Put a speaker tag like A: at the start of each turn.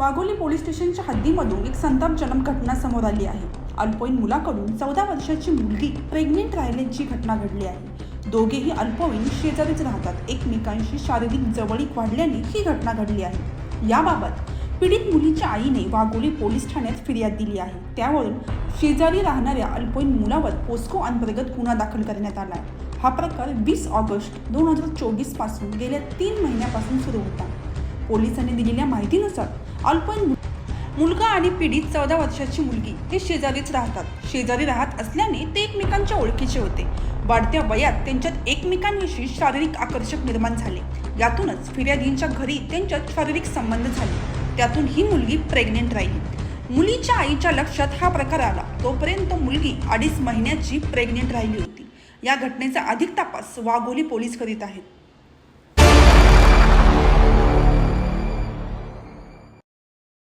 A: Wagholi police स्टेशनच्या हद्दीमधून एक संतापजनक घटना समोर आली आहे। अल्पवयीन मुलाकडून 14 वर्षाची मुलगी प्रेग्नेंट राहिल्याची घटना घडली आहे। दोघेही अल्पवयीन शेजारीच राहतात। एकमेकांशी शारीरिक जवळीक वाढल्याने ही घटना घडली आहे। याबाबत पीडित मुलीच्या आईने वाघोली पोलीस ठाण्यात फिर्याद दिली आहे। त्यावरून शेजारी राहणाऱ्या अल्पवयीन मुलावर पोस्को अंतर्गत गुन्हा दाखल करण्यात आला आहे। हा प्रकार 20 ऑगस्ट 2024 पासून गेल्या 3 महिन्यापासून सुरू होता। पोलिसांनी दिलेल्या माहितीनुसार अल्पवयीन मुलगा आणि पीडित 14 वर्षाची मुलगी हे शेजारीच राहतात। शेजारी राहत असल्याने ते एकमेकांच्या ओळखीचे होते। वाढत्या वयात त्यांच्यात एकमेकांविषयी शारीरिक आकर्षण निर्माण झाले। यातूनच फिर्यादींच्या घरी त्यांच्यात शारीरिक संबंध झाले। त्यातून ही मुलगी प्रेग्नेंट राहिली। मुलीच्या आईच्या लक्षात हा प्रकार आला तोपर्यंत मुलगी 2.5 महिन्याची प्रेग्नेंट राहिली होती। या घटनेचा अधिक तपास वाघोली पोलीस करीत आहेत।